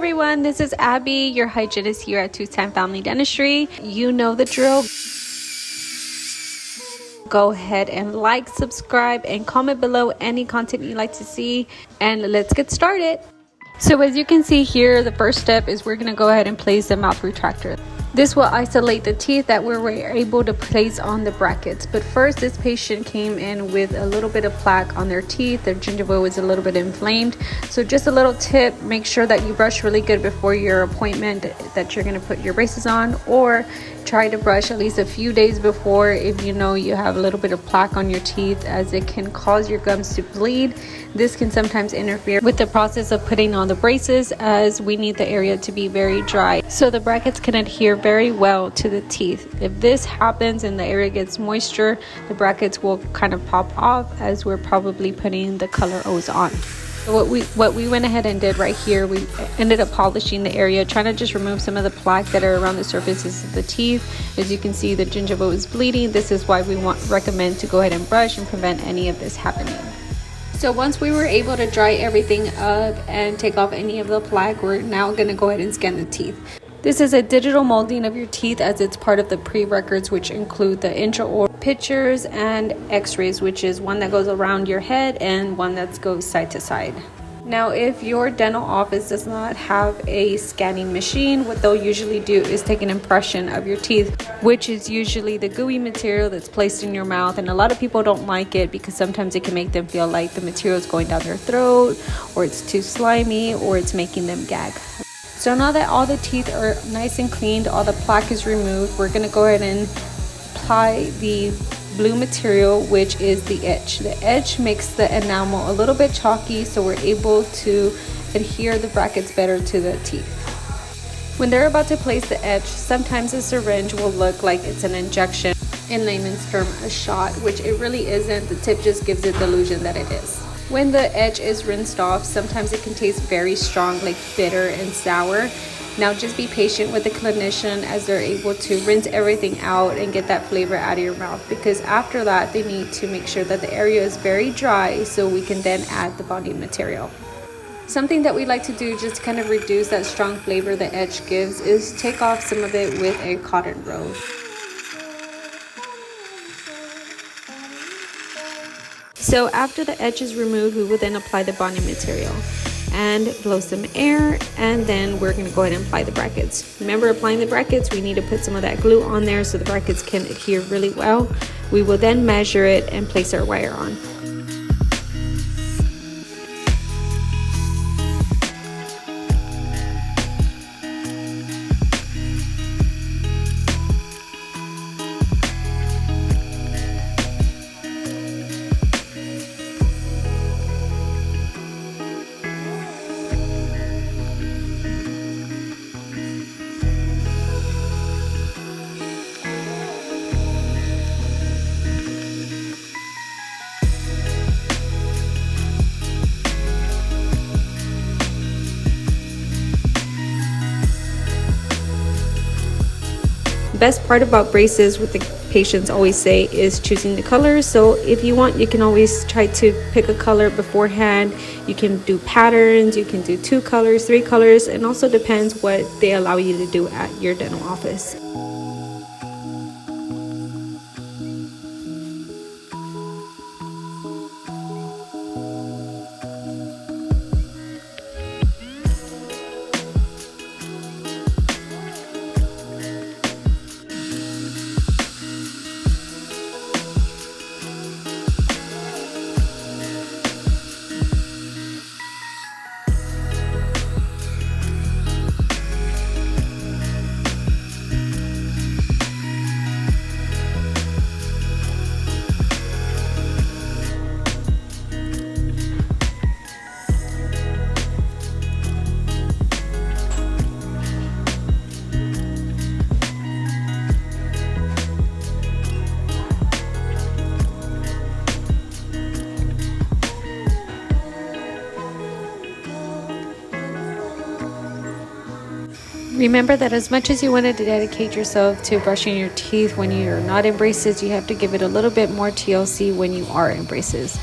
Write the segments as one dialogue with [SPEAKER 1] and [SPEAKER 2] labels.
[SPEAKER 1] everyone, this is Abby, your hygienist here at II Family Dentistry. You know the drill. Go ahead and like, subscribe, and comment below any content you'd like to see, and let's get started. So as you can see here, the first step is we're going to go ahead and place the mouth retractor. This will isolate the teeth that we were able to place on the brackets. But first, this patient came in with a little bit of plaque on their teeth. Their gingiva was a little bit inflamed. So just a little tip, make sure that you brush really good before your appointment that you're going to put your braces on, or try to brush at least a few days before if you know you have a little bit of plaque on your teeth, as it can cause your gums to bleed. This can sometimes interfere with the process of putting on the braces, as we need the area to be very dry so the brackets can adhere very well to the teeth. If this happens and the area gets moisture, the brackets will kind of pop off, as we're probably putting the color O's on. So what we went ahead and did right here, we ended up polishing the area, trying to just remove some of the plaque that are around the surfaces of the teeth. As you can see, the gingiva is bleeding. This is why we recommend to go ahead and brush and prevent any of this happening. So once we were able to dry everything up and take off any of the plaque, we're now going to go ahead and scan the teeth. This is a digital molding of your teeth, as it's part of the pre-records, which include the intraoral pictures and x-rays, which is one that goes around your head and one that goes side to side. Now, if your dental office does not have a scanning machine, what they'll usually do is take an impression of your teeth, which is usually the gooey material that's placed in your mouth. And a lot of people don't like it because sometimes it can make them feel like the material is going down their throat, or it's too slimy, or it's making them gag. So now that all the teeth are nice and cleaned, all the plaque is removed, we're going to go ahead and apply the blue material, which is the edge. The edge makes the enamel a little bit chalky, so we're able to adhere the brackets better to the teeth. When they're about to place the edge, sometimes a syringe will look like it's an injection, in layman's term a shot, which it really isn't. The tip just gives it the illusion that it is. When the edge is rinsed off, sometimes it can taste very strong, like bitter and sour. Now just be patient with the clinician as they're able to rinse everything out and get that flavor out of your mouth, because after that they need to make sure that the area is very dry so we can then add the bonding material. Something that we like to do just to kind of reduce that strong flavor the edge gives is take off some of it with a cotton roll. So after the edge is removed, we will then apply the bonding material and blow some air, and then we're going to go ahead and apply the brackets. Remember, applying the brackets, we need to put some of that glue on there so the brackets can adhere really well. We will then measure it and place our wire on. Best part about braces, what the patients always say, is choosing the colors. So if you want, you can always try to pick a color beforehand. You can do patterns, you can do 2 colors, 3 colors, and also depends what they allow you to do at your dental office. Remember that as much as you wanted to dedicate yourself to brushing your teeth when you're not in braces, you have to give it a little bit more TLC when you are in braces.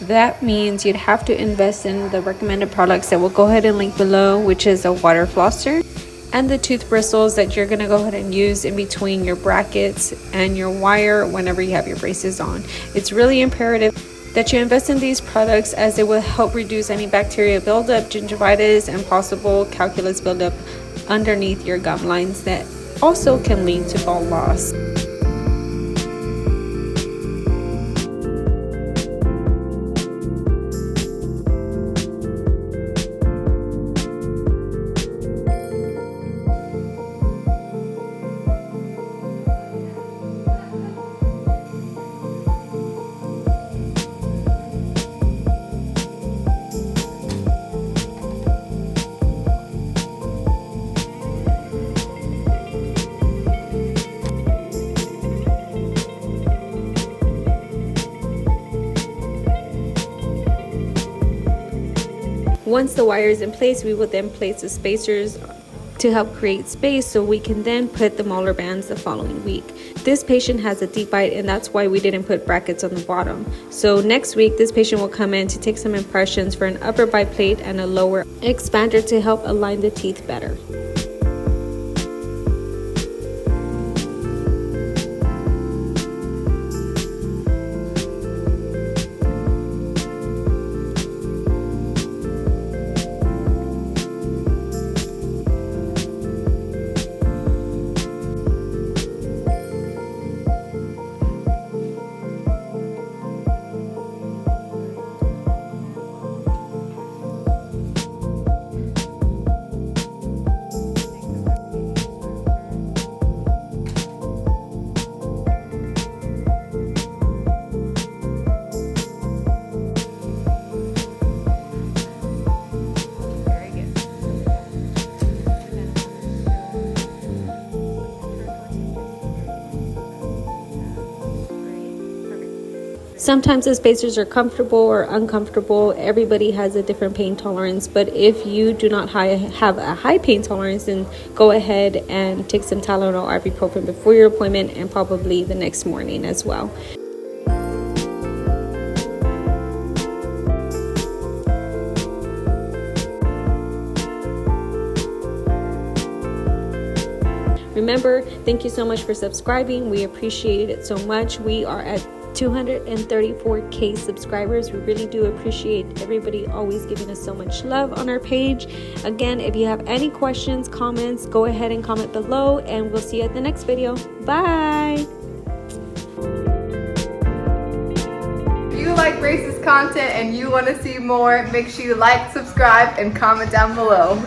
[SPEAKER 1] That means you'd have to invest in the recommended products that we'll go ahead and link below, which is a water flosser and the tooth bristles that you're going to go ahead and use in between your brackets and your wire whenever you have your braces on. It's really imperative that you invest in these products, as it will help reduce any bacteria buildup, gingivitis, and possible calculus buildup underneath your gum lines that also can lead to bone loss. Once the wire is in place, we will then place the spacers to help create space so we can then put the molar bands the following week. This patient has a deep bite, and that's why we didn't put brackets on the bottom. So next week, this patient will come in to take some impressions for an upper bite plate and a lower expander to help align the teeth better. Sometimes the spacers are comfortable or uncomfortable. Everybody has a different pain tolerance, but if you do not have a high pain tolerance, then go ahead and take some Tylenol or ibuprofen before your appointment and probably the next morning as well. Remember, thank you so much for subscribing. We appreciate it so much. We are at 234K subscribers. We really do appreciate everybody always giving us so much love on our page. Again, if you have any questions, comments, go ahead and comment below, and we'll see you at the next video. Bye.
[SPEAKER 2] If you like braces content and you want to see more, make sure you like, subscribe, and comment down below.